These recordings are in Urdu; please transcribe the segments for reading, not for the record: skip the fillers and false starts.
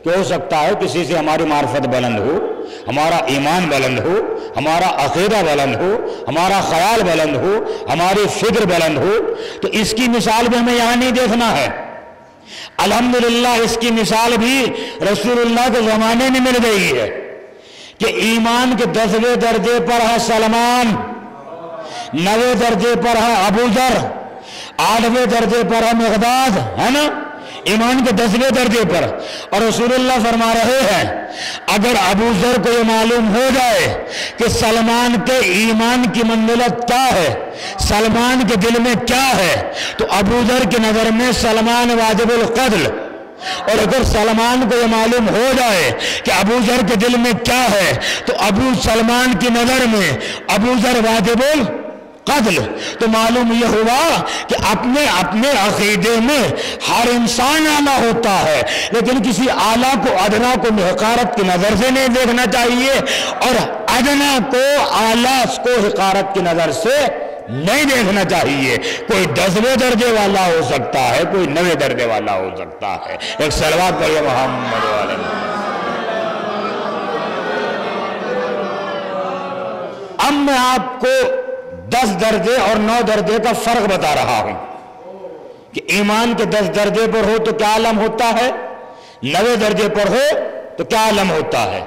کہ ہو سکتا ہے کسی سے ہماری معرفت بلند ہو، ہمارا ایمان بلند ہو، ہمارا عقیدہ بلند ہو، ہمارا خیال بلند ہو، ہماری فکر بلند ہو، تو اس کی مثال بھی ہمیں یہاں نہیں دیکھنا ہے۔ الحمدللہ اس کی مثال بھی رسول اللہ کے زمانے میں مل گئی ہے کہ ایمان کے 10ویں درجے پر ہے سلمان، 9ویں درجے پر ہے ابو ذر، 8ویں درجے پر ہے مقداد، ہے نا، ایمان کے 10ویں درجے پر۔ اور رسول اللہ فرما رہے ہیں اگر ابو ذر کو یہ معلوم ہو جائے کہ سلمان کے ایمان کی منزلت کیا ہے، سلمان کے دل میں کیا ہے، تو ابو ذر کی نظر میں سلمان واجب القتل۔ اور اگر سلمان کو یہ معلوم ہو جائے کہ ابو ذر کے دل میں کیا ہے، تو سلمان کی نظر میں ابو ذر واجب القتل۔ تو معلوم یہ ہوا کہ اپنے اپنے عقیدے میں ہر انسان اعلیٰ ہوتا ہے، لیکن کسی اعلیٰ کو ادنا کو حقارت کی نظر سے نہیں دیکھنا چاہیے، اور ادنا کو اعلیٰ کو حقارت کی نظر سے نہیں دیکھنا چاہیے۔ کوئی 10ویں درجے والا ہو سکتا ہے، کوئی 9ویں درجے والا ہو سکتا ہے۔ ایک صلوات پڑھیے محمد علیہ۔ اب میں آپ کو 10 درجے اور 9 درجے کا فرق بتا رہا ہوں کہ ایمان کے 10 درجے پر ہو تو کیا عالم ہوتا ہے، 9ویں درجے پر ہو تو کیا عالم ہوتا ہے۔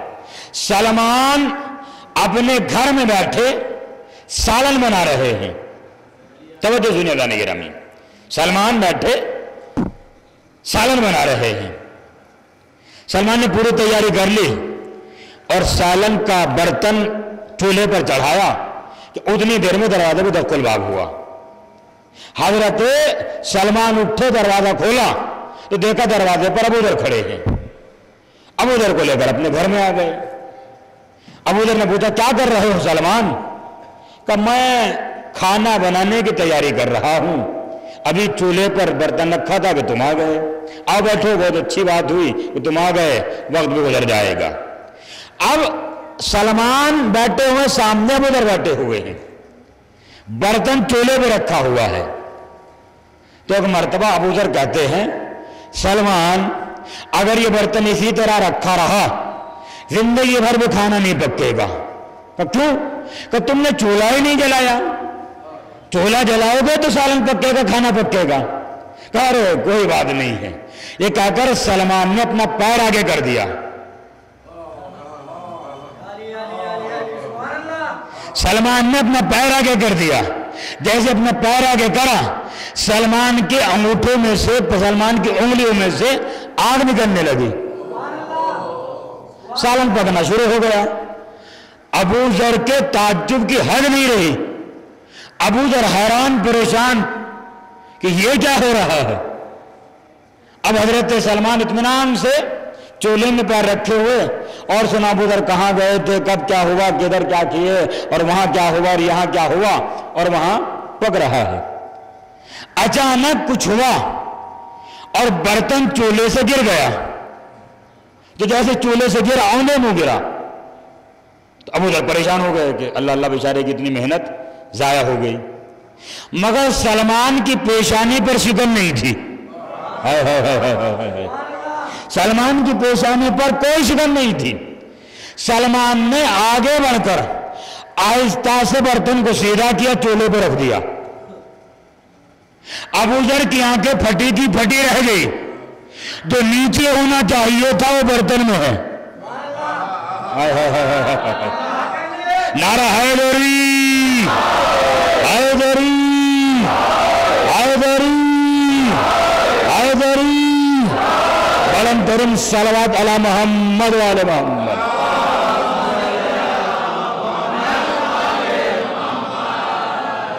سلمان اپنے گھر میں بیٹھے سالن بنا رہے ہیں، توجہ سنیے گا نہیں گرامی، سلمان بیٹھے سالن بنا رہے ہیں۔ سلمان نے پوری تیاری کر لی اور سالن کا برتن چولہے پر چڑھایا کہ اتنی دیر میں دروازے پہ دخل باب ہوا۔ حضرت سلمان اٹھے، دروازہ کھولا تو دیکھا دروازے پر ابو ذر کھڑے ہیں۔ ابو ذر کو لے کر اپنے گھر میں آ گئے۔ ابو ذر نے پوچھا کیا کر رہے ہو سلمان؟ کہ میں کھانا بنانے کی تیاری کر رہا ہوں، ابھی چولہے پر برتن رکھا تھا کہ تم آ گئے۔ آؤ بیٹھو، بہت اچھی بات ہوئی کہ تم آ گئے، وقت بھی گزر جائے گا۔ اب سلمان بیٹھے ہوئے، سامنے ابو ذر بیٹھے ہوئے ہیں، برتن چولہے پہ رکھا ہوا ہے۔ تو ایک مرتبہ ابو ذر کہتے ہیں سلمان اگر یہ برتن اسی طرح رکھا رہا زندگی بھر بھی کھانا نہیں پکے گا۔ کہ کیوں؟ کہ تم نے چولہا ہی نہیں جلایا، چولہا جلاؤ گے تو سالن پکے گا، کھانا پکے گا۔ کہا ارے کوئی بات نہیں ہے۔ یہ کہہ کر سلمان نے اپنا پیر آگے کر دیا۔ سلمان نے اپنا پیر آگے کر دیا۔ جیسے اپنا پیر آگے کرا، سلمان کے انگوٹھوں میں سے، سلمان کی انگلیوں میں سے آگ نکلنے لگی، سالن پکنا شروع ہو گیا۔ ابو ذر کے تعجب کی حد نہیں رہی۔ ابو ذر حیران پریشان کہ یہ کیا ہو رہا ہے۔ اب حضرت سلمان اطمینان سے چولہے میں پیر رکھے ہوئے اور سنا ابو ذر کہاں گئے تھے، کب کیا ہوا، کدھر کیا کیے، اور وہاں کیا ہوا اور یہاں کیا ہوا، اور وہاں پک رہا ہے۔ اچانک کچھ ہوا اور برتن چولہے سے گر گیا، تو جیسے چولہے سے گرا اوندے منہ گرا۔ تو ابو ذر پریشان ہو گئے کہ اللہ اللہ بیچارے کی اتنی محنت ضائع ہو گئی۔ مگر سلمان کی پیشانی پر شکن نہیں تھی۔ سلمان کی پیشانی پر کوئی شکن نہیں تھی۔ سلمان نے آگے بڑھ کر آہستہ سے برتن کو سیدھا کیا، چولہے پہ رکھ دیا۔ ابو ذر کی آنکھیں پھٹی کی پھٹی رہ گئی، جو نیچے ہونا چاہیے تھا وہ برتن میں ہے۔ نعرہ حیدری، حیدری، حیدری، حیدری، بلند ترین صلوات علی محمد و آل محمد۔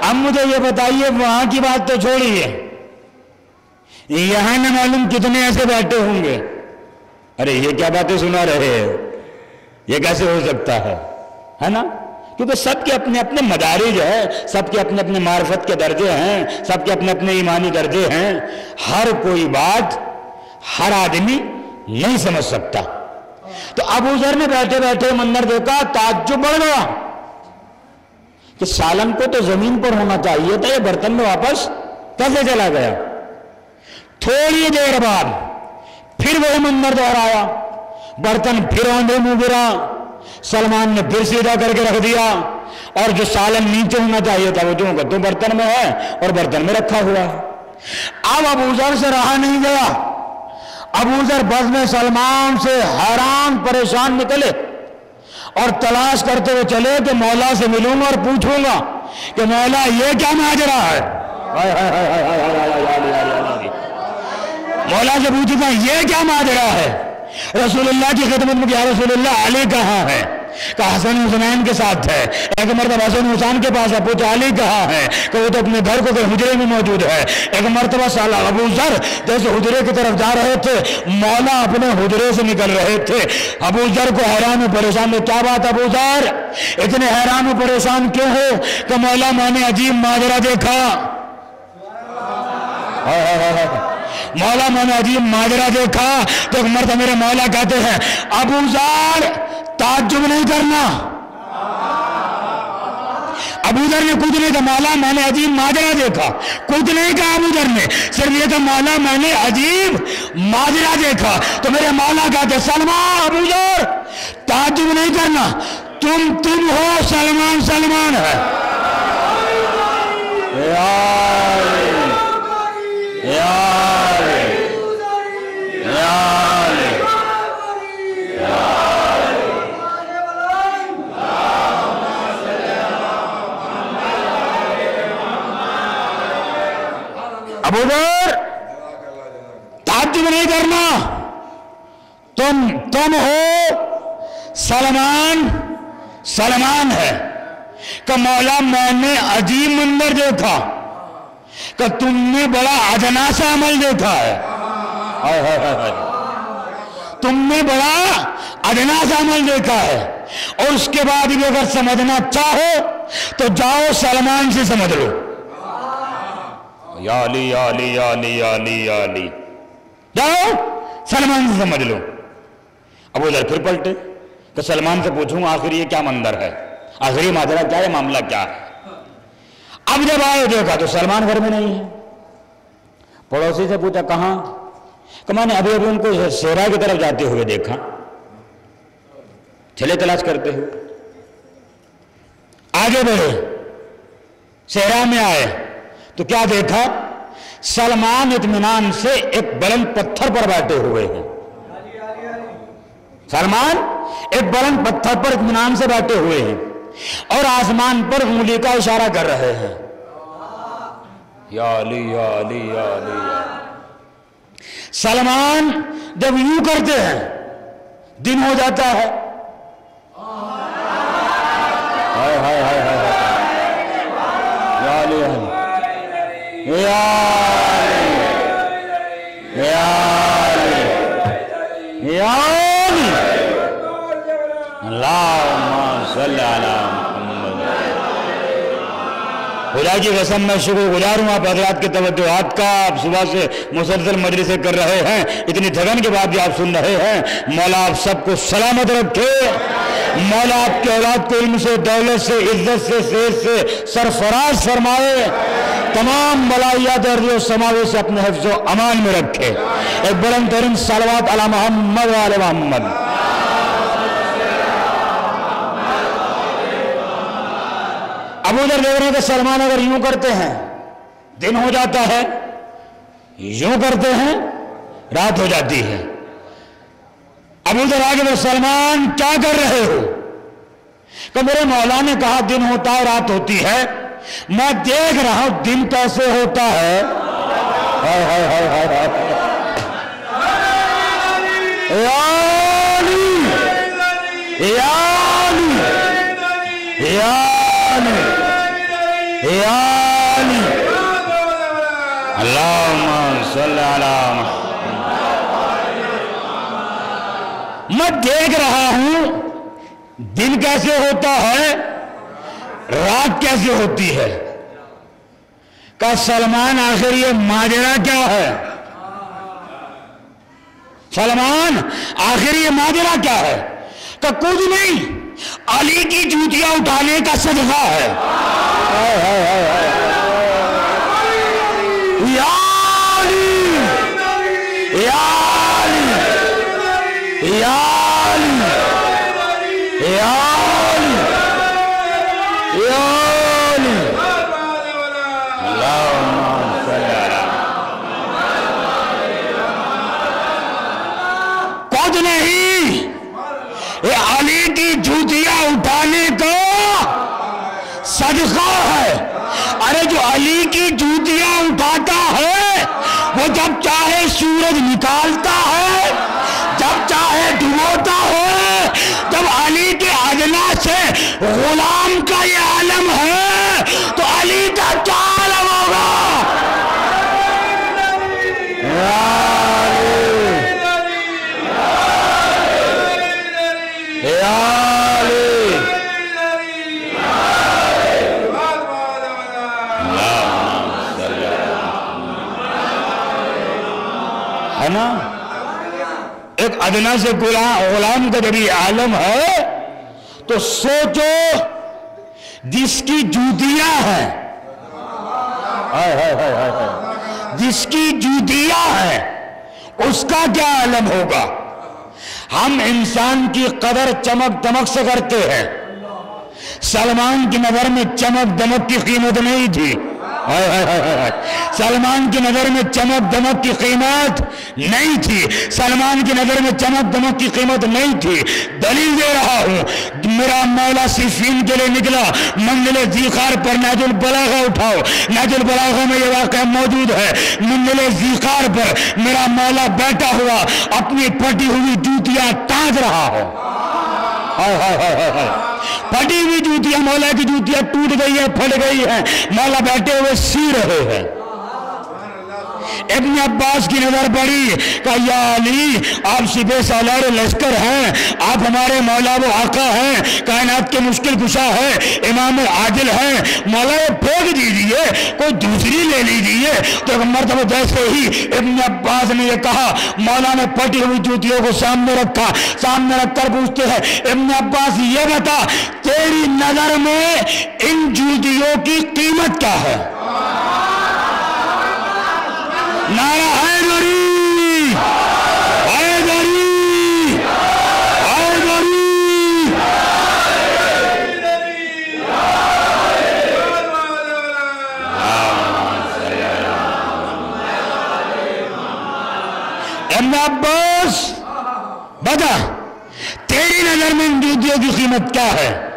اب مجھے یہ بتائیے، وہاں کی بات تو چھوڑیے، یہاں نہ معلوم کتنے ایسے بیٹھے ہوں گے، ارے یہ کیا باتیں سنا رہے ہیں، یہ کیسے ہو سکتا ہے نا؟ کیونکہ سب کے اپنے اپنے مدارج ہیں، سب کے اپنے اپنے معرفت کے درجے ہیں، سب کے اپنے اپنے ایمانی درجے ہیں۔ ہر کوئی بات ہر آدمی نہیں سمجھ سکتا۔ تو ابو ذر نے بیٹھے بیٹھے منظر دیکھا، تعجب بڑھ گیا کہ سالن کو تو زمین پر ہونا چاہیے تھا، یہ برتن میں واپس کیسے چلا گیا؟ تھوڑی دیر بعد پھر وہی منظر دوہرایا، برتن پھر آندھے منہ گرا، سلمان نے پھر سیدھا کر کے رکھ دیا، اور جو سالن نیچے ہونا چاہیے تھا وہ جو تو برتن میں ہے اور برتن میں رکھا ہوا ہے۔ اب ابو ذر سے رہا نہیں گیا، ابو ذر بزم سلمان سے حیران پریشان نکلے اور تلاش کرتے ہوئے چلے کہ مولا سے ملوں گا اور پوچھوں گا کہ مولا یہ کیا ماجرا ہے، مولا سے پوچھتا یہ کیا ماجرا ہے۔ رسول اللہ کی خدمت میں کیا رسول اللہ علی کہاں ہے؟ کہ حسن حسنین کے ساتھ ہے۔ ایک مرتبہ حسن حسین کے پاس ہے، پوچھا علی کہاں ہے؟ کہ وہ تو اپنے گھر کو حجرے میں موجود ہے۔ ایک مرتبہ سالہ ابو ذر جیسے حجرے کی طرف جا رہے تھے، مولا اپنے حجرے سے نکل رہے تھے۔ ابو ذر کو حیران و پریشان، کیا بات ابو ذر اتنے حیران و پریشان کیوں ہو؟ کہ مولا میں نے عجیب ماجرا دیکھا، مولا میں نے عجیب ماجرا دیکھا۔ تو ایک مرتبہ میرے مولا کہتے ہیں ابو ذر تعجب نہیں کرنا۔ ابو ذر نے کچھ نہیں کہا مولا میں نے عجیب ماجرا دیکھا، کچھ نہیں کہا ابو ذر نے، صرف یہ کہ مولا میں نے عجیب ماجرا دیکھا۔ تو میرے مولا کہتے سلمان، ابو ذر تعجب نہیں کرنا، تم ہو، سلمان سلمان ہے۔ ابو ذر تعجب نہیں کرنا، تم ہو، سلمان سلمان ہے۔ کہ مولا میں نے عجیب منظر دیکھا، کہ تم نے بڑا ادنا سا عمل دیکھا ہے، تم نے بڑا ادنا سا عمل دیکھا ہے، اور اس کے بعد بھی اگر سمجھنا چاہو تو جاؤ سلمان سے سمجھ لو۔ یا علی یا علی یا علی یا علی یا علی، جاؤ سلمان سے سمجھ لو۔ ابو ذر پھر پلٹے کہ سلمان سے پوچھوں آخر یہ کیا منظر ہے، آخر یہ ماجرا کیا ہے، معاملہ کیا ہے۔ اب جب آئے دیکھا تو سلمان گھر میں نہیں ہے۔ پڑوسی سے پوچھا کہاں؟ کہ میں نے ابھی ان کو صحرا کی طرف جاتے ہوئے دیکھا، چلے تلاش کرتے ہوئے۔ آگے بڑھے، صحرا میں آئے تو کیا دیکھا؟ سلمان اطمینان سے ایک بلند پتھر پر بیٹھے ہوئے ہیں۔ سلمان ایک بلند پتھر پر اطمینان سے بیٹھے ہوئے ہیں اور آسمان پر انگلی کا اشارہ کر رہے ہیں، یا علی یا علی یا علی۔ سلمان جب یوں کرتے ہیں دن ہو جاتا ہے، ہائے ہائے ہائے ہائے، یا علی یا علی یا علی یا علی، اللہم صلی علی محمد۔ خدا کی قسم میں شکر گزار ہوں آپ حضرات کے توجہات کا، آپ صبح سے مسلسل مجلسیں کر رہے ہیں، اتنی تھکن کے بعد بھی آپ سن رہے ہیں۔ مولا آپ سب کو سلامت رکھے، مولا آپ کے اولاد کو علم سے، دولت سے، عزت سے، صحت سے سرفراز فرمائے، تمام بلائیات ارض و سماوی سے اپنے حفظ و امان میں رکھے۔ ایک بلند ترین صلوات علی محمد و آل محمد۔ ابو ذر دیکھ رہے ہیں کہ سلمان اگر یوں کرتے ہیں دن ہو جاتا ہے، یوں کرتے ہیں رات ہو جاتی ہے۔ ابو ذر آگے وہ سلمان کیا کر رہے ہو؟ کہ میرے مولا نے کہا دن ہوتا ہے رات ہوتی ہے، میں دیکھ رہا ہوں دن کیسے ہوتا ہے۔ یا علی یا علی یا علی یا علی، اللہم صلی علی محمد۔ میں دیکھ رہا ہوں دن کیسے ہوتا ہے، رات کیسے ہوتی ہے۔ کہ سلمان آخر یہ ماجرا کیا ہے؟ سلمان آخر یہ ماجرا کیا ہے؟ کہ کچھ نہیں، علی کی جوتیاں اٹھانے کا صدقہ ہے۔ یا علی یا علی یا علی یا علی یا علی اللہم صلی علی کچھ نہیں، یہ علی کی جوتیاں اٹھانے کا صدقہ ہے۔ ارے جو علی کی جوتیاں اٹھاتا ہے وہ جب چاہے سورج نکالتا ہے، جب چاہے ڈبوتا ہے۔ جب علی کے ادنا سے غلام کا یہ عالم ہے تو علی کا کیا عالم ہوگا؟ ہے نا؟ ایک ادنا سے غلام کا جب یہ عالم ہے تو سوچو جس کی جوتیاں ہیں، جس کی جوتیاں ہیں اس کا کیا عالم ہوگا؟ ہم انسان کی قدر چمک دمک سے کرتے ہیں۔ سلمان کی نظر میں چمک دمک کی قیمت نہیں تھی، سلمان کی نظر میں چمک دمک کی قیمت نہیں تھی، سلمان کی نظر میں چمک دمک کی قیمت نہیں تھی۔ دلیل دے رہا ہوں، میرا مولا صفین کے لئے نکلا، منزل ذیقار پر نہج البلاغہ اٹھاؤ، نہج البلاغہ میں یہ واقعہ موجود ہے۔ منزل ذیقار پر میرا مولا بیٹھا ہوا اپنی پھٹی ہوئی جوتیاں تاج رہا ہو۔ پھٹی ہوئی جوتیاں، مولا کی جوتیاں ٹوٹ گئی ہیں، پھٹ گئی ہیں، مولا بیٹھے ہوئے سی رہے ہیں۔ ابن عباس کی نظر پڑی، کہا یا علی آپ سپہ سالار لشکر ہیں، آپ ہمارے مولا و آقا ہیں، کائنات کے مشکل کشا ہے، امام عادل ہیں، مولا یہ پھینک دیجئے کوئی دوسری لے لیجئے۔ تو ایک مرتبہ جیسے ہی ابن عباس نے یہ کہا، مولا نے پھٹی ہوئی جوتیوں کو سامنے رکھا، سامنے رکھ کر پوچھتے ہیں ابن عباس یہ بتا تیری نظر میں ان جوتیوں کی قیمت کیا ہے؟ نعرہ حیدری حیدری حیدری۔ ابن عباس بتا تیری نظر میں ان جوتیوں کی قیمت کیا ہے؟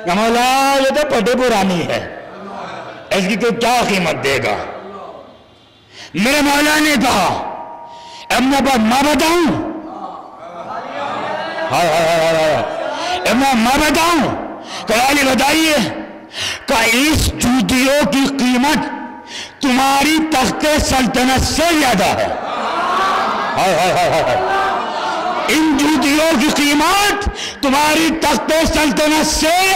کہ مولا یہ تو پھٹی پرانی ہے، اس کی کوئی کیا قیمت دے گا؟ میرے مولا نے کہا ابن عباس میں بتاؤں؟ میں بتاؤں؟ کہ علی بتائیے کہ اس جوتیوں کی قیمت تمہاری تخت سلطنت سے زیادہ ہے۔ ان جوتیوں کی قیمت تمہاری تخت سلطنت سے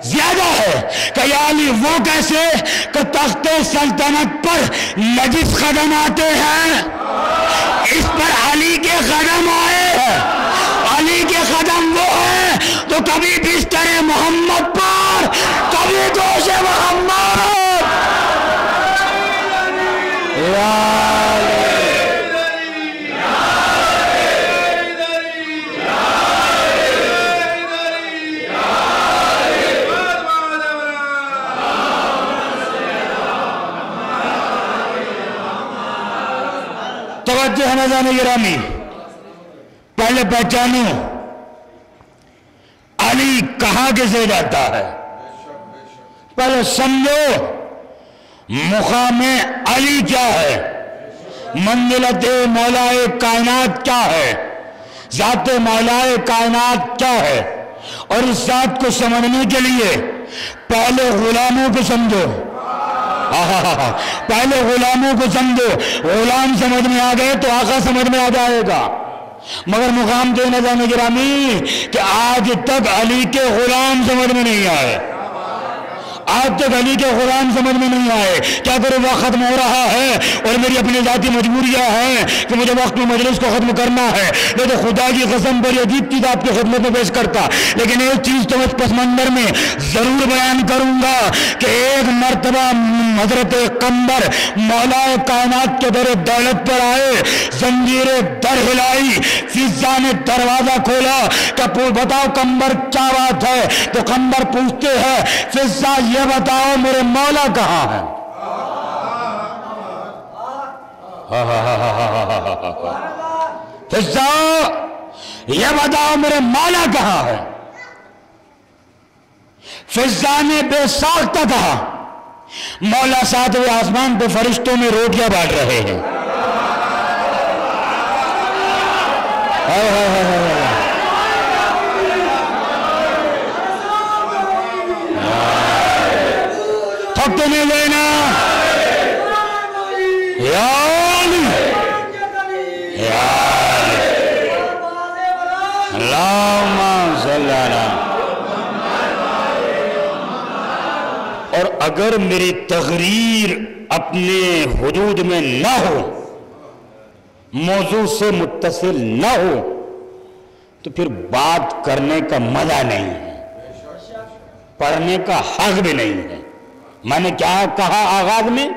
زیادہ ہے۔ کہ یا علی وہ کیسے؟ کہ تخت سلطنت پر نجس قدم آتے ہیں، اس پر علی کے قدم آئے ہیں، علی کے قدم وہ ہیں تو کبھی بستر محمد پر، کبھی دوش محمد۔ یا توجہ ہے ناظرین گرامی، پہلے پہچانو علی کہاں کسے جاتا ہے، پہلے سمجھو مقام علی کیا ہے، منزلت مولا کائنات کیا ہے، ذات مولا کائنات کیا ہے۔ اور اس ذات کو سمجھنے کے لیے پہلے غلاموں کو سمجھو، پہلے غلاموں کو سمجھو، غلام سمجھ میں آ گئے تو آقا سمجھ میں آ جائے گا۔ مگر مقام دے ناظرین گرامی کہ آج تک علی کے غلام سمجھ میں نہیں آئے، آج تک علی کے قرآن سمجھ میں نہیں آئے. کیا کروں, وقت ختم ہو رہا ہے اور میری اپنی ذاتی مجبوریاں ہیں کہ مجھے وقت میں مجلس کو ختم کرنا ہے. نہیں تو خدا کی قسم پر یہ عجیب چیز آپ کی خدمت میں پیش کرتا, لیکن ایک چیز تو اس پس منظر میں ضرور بیان کروں گا کہ ایک مرتبہ حضرت قمبر مولا کائنات کے در دولت پر آئے, زنجیر در ہلائی, فضا نے دروازہ کھولا کہ بتاؤ قمبر کیا بات ہے. تو قمبر پوچھتے ہیں فضا یہ بتاؤ میرے مولا کہاں ہے. فضا یہ بتاؤ میرے مولا کہاں ہے. فضا نے بے ساختہ کہا مولا ساتویں آسمان پہ فرشتوں میں روٹیاں بانٹ رہے ہیں. تھک نہیں لینا اللہم صلی اللہ. اور اگر میری تقریر اپنے حدود میں نہ ہو, موضوع سے متصل نہ ہو, تو پھر بات کرنے کا مزہ نہیں ہے, پڑھنے کا حق بھی نہیں ہے. میں نے کیا کہا آغاز میں,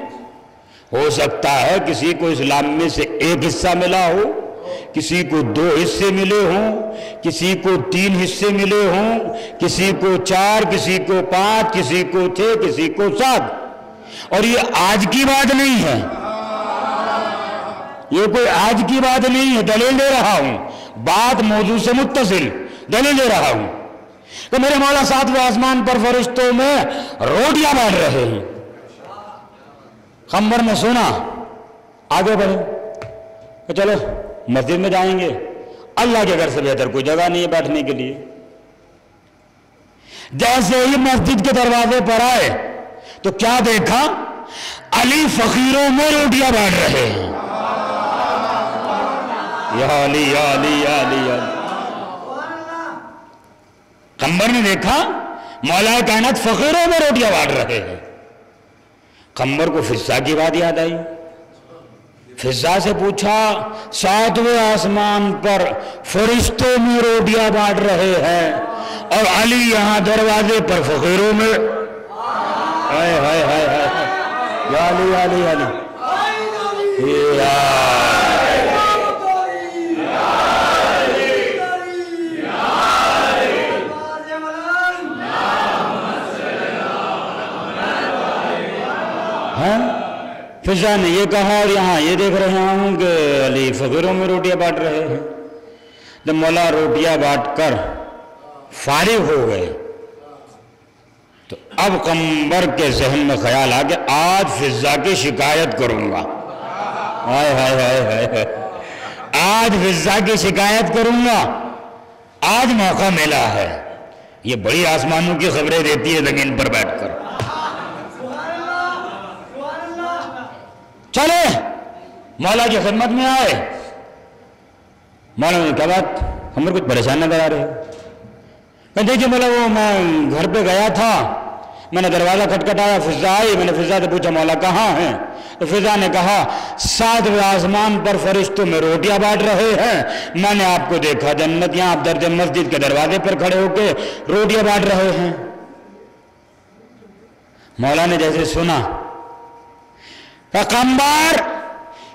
ہو سکتا ہے کسی کو اسلام میں سے ایک حصہ ملا ہو, کسی کو 2 حصے ملے ہوں, کسی کو 3 حصے ملے ہوں, کسی کو 4, کسی کو 5, کسی کو 6, کسی کو 7. اور یہ آج کی بات نہیں ہے, یہ کوئی آج کی بات نہیں ہے. دلیل دے رہا ہوں, بات موضوع سے متصل دلیل دے رہا ہوں کہ میرے مولا ساتویں آسمان پر فرشتوں میں روٹیاں بانٹ رہے ہیں. قمبر نے سنا, آگے بڑھے کہ چلو مسجد میں جائیں گے, اللہ کے گھر سے بہتر کوئی جگہ نہیں ہے بیٹھنے کے لیے. جیسے ہی مسجد کے دروازے پر آئے تو کیا دیکھا, علی فقیروں میں روٹیاں بانٹ رہے ہیں. یا علی یا علی یا علی یا علی. قمبر نے دیکھا مولا کائنات فقیروں میں روٹیاں بانٹ رہے ہیں. قمبر کو فضا کی بات یاد آئی. فضا سے پوچھا ساتویں آسمان پر فرشتوں میں روٹیاں بانٹ رہے ہیں اور علی یہاں دروازے پر فقیروں میں. ہائے ہائے ہائے ہائے, یا علی یا علی یا علی یا فضا نے یہ کہا اور یہاں یہ دیکھ رہے ہوں کہ علی فقیروں میں روٹیاں بانٹ رہے ہیں. جب مولا روٹیاں بانٹ کر فارغ ہو گئے تو اب قمبر کے ذہن میں خیال آ کہ آج فضا کی شکایت کروں گا. ہائے ہائے ہائے ہائے, آج فضا کی شکایت کروں گا, آج موقع ملا ہے. یہ بڑی آسمانوں کی خبریں دیتی ہے زمین پر بیٹھ کر. چلے مولا کی خدمت میں آئے. مولا نے کیا بات, ہم کچھ پریشان نظر آ رہے. کہ دیکھیے مولا وہ میں گھر پہ گیا تھا, میں نے دروازہ کھٹکھٹایا, فضا آئی, میں نے فضا سے پوچھا مولا کہاں ہیں. تو فضا نے کہا ساتویں آسمان پر فرشتوں میں روٹیاں بانٹ رہے ہیں, میں نے آپ کو دیکھا جنت یہاں آپ درج مسجد کے دروازے پر کھڑے ہو کے روٹیاں بانٹ رہے ہیں. مولا نے جیسے سنا کہ قمبر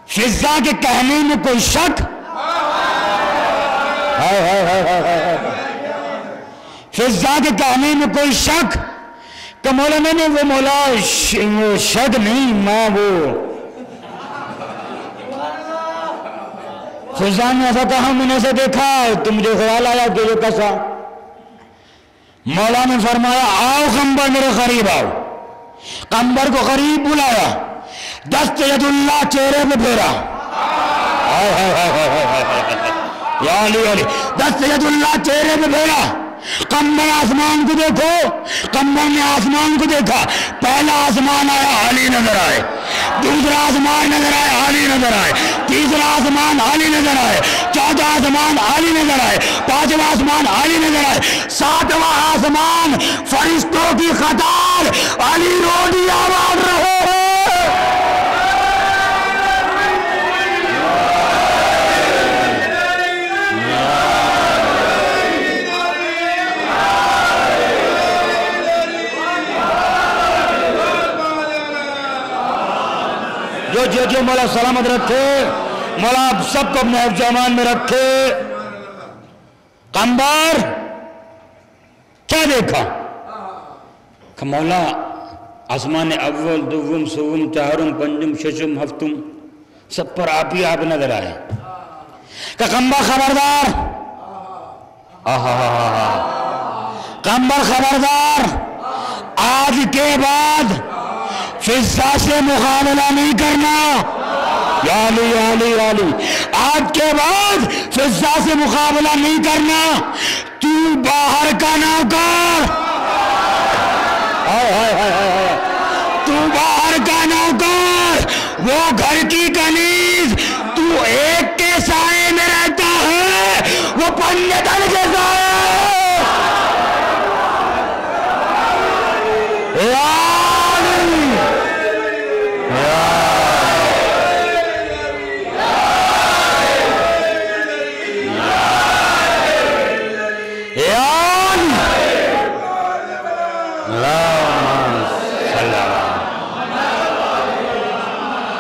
فضا کے کہنے میں کوئی شک, فضا کے کہنے میں کوئی شک, کہ مولا نے وہ مولا شک نہیں, میں وہ فضا نے ایسا کہا, میں نے ایسا دیکھا تو مجھے خیال آیا کہ یہ کیسا. مولا نے فرمایا آؤ قمبر میرے قریب آؤ. قمبر کو قریب بلایا, دست ید اللہ چہرے پہ پھیرا. یا علی علی, دست ید اللہ چہرے پہ پھیرا. قمبر آسمان کو دیکھو, قمبر نے آسمان کو دیکھا. پہلا آسمان آیا, علی نظر آئے. دوسرا آسمان نظر آئے, علی نظر آئے. تیسرا آسمان علی نظر آئے. 14 آسمان عالی نظر آئے، 5واں آسمان عالی نظر آئے، 7واں آسمان فرشتوں کی قطار علی روڈی آباد رہے ہیں۔ جو مولا سلامت رکھے، مولا آپ سب کو اپنے حفظ و امان میں رکھے۔ قمبر کیا دیکھا کہ مولا آسمان اول دوم سوم چہارم پنجم ششم ہفتم سب پر آپ ہی آپ نظر آئے کہ قمبر خبردار، قمبر خبردار، آج کے بعد فضا سے مقابلہ نہیں کرنا، یا علی یا علی یا علی، آج کے بعد فضا سے مقابلہ نہیں کرنا، تو باہر کا نوکر، تو باہر کا نوکر، وہ گھر کی کنیز، تو ایک کے سائے میں رہتا ہے، وہ پنجے تن کے سائے،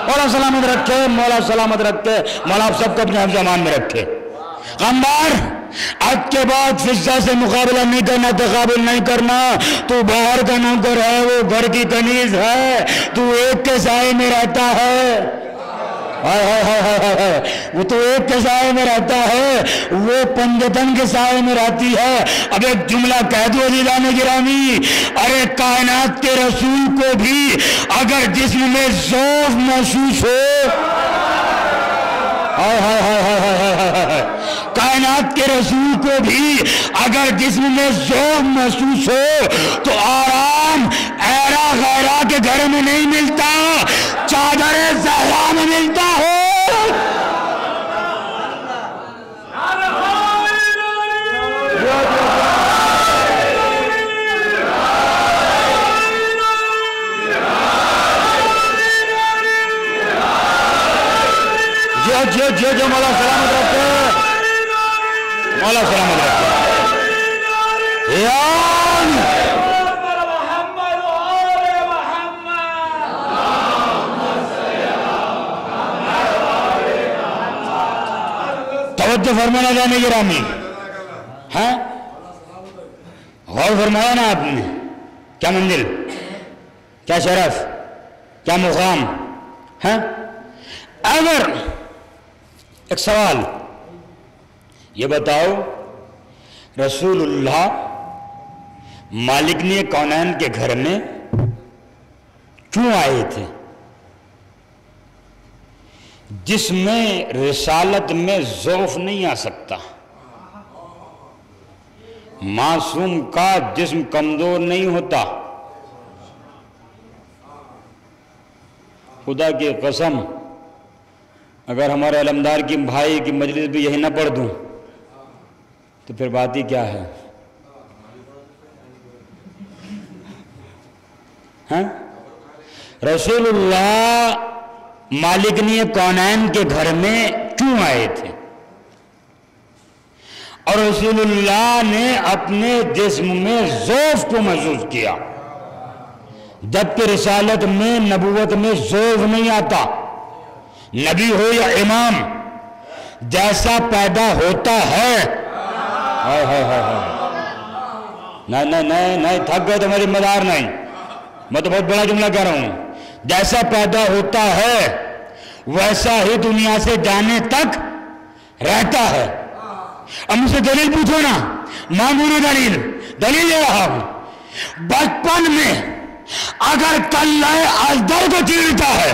مولا سلامت رکھے، مولا سلامت رکھے، مولا آپ سب کو اپنے حفظ و امان میں رکھے۔ قمبر آج کے بعد فضا سے مقابلہ نہیں کرنا، تقابل نہیں کرنا، تو باہر کا نوکر ہے، وہ گھر کی کنیز ہے، تو ایک کے سائے میں رہتا ہے، وہ تو ایک کے سائے میں رہتا ہے، وہ پنجتن کے سائے میں رہتی ہے۔ اب ایک جملہ کہہ دو عزیزان گرامی، ارے کائنات کے رسول کو بھی اگر جسم میں ذوف محسوس ہو، کائنات کے رسول کو بھی اگر جسم میں ذوف محسوس ہو تو آرام ایرا غیرہ کے گھر میں نہیں ملتا، چادر زہرا میں ملتا ہو۔ جو مولا سلامت رکھے، مولا سلامت رکھے، توجہ فرمانا جانے گرامی، ہاں غور فرمایا نا آپ نے، کیا منزل، کیا شرف، کیا مقام، ہاں اگر ایک سوال یہ بتاؤ، رسول اللہ مالک نے کونین کے گھر میں کیوں آئے تھے جس میں رسالت میں ضعف نہیں آ سکتا؟ معصوم کا جسم کمزور نہیں ہوتا، خدا کی قسم اگر ہمارے علمدار کی بھائی کی مجلس بھی یہی نہ پڑھ دوں تو پھر بات ہی کیا ہے؟ ہاں رسول اللہ مالکنی کونین کے گھر میں کیوں آئے تھے؟ اور رسول اللہ نے اپنے جسم میں ضعف کو محسوس کیا، جبکہ رسالت میں نبوت میں ضعف نہیں آتا۔ نبی ہو یا امام جیسا پیدا ہوتا ہے، نہیں تھک گئے تو میری مدار نہیں، میں تو بہت بڑا جملہ کہہ رہا ہوں، جیسا پیدا ہوتا ہے ویسا ہی دنیا سے جانے تک رہتا ہے۔ اب مجھ سے دلیل پوچھو نا، مانگو دلیل دے رہا ہوں۔ بچپن میں اگر کلہ ازدر کو چیرتا ہے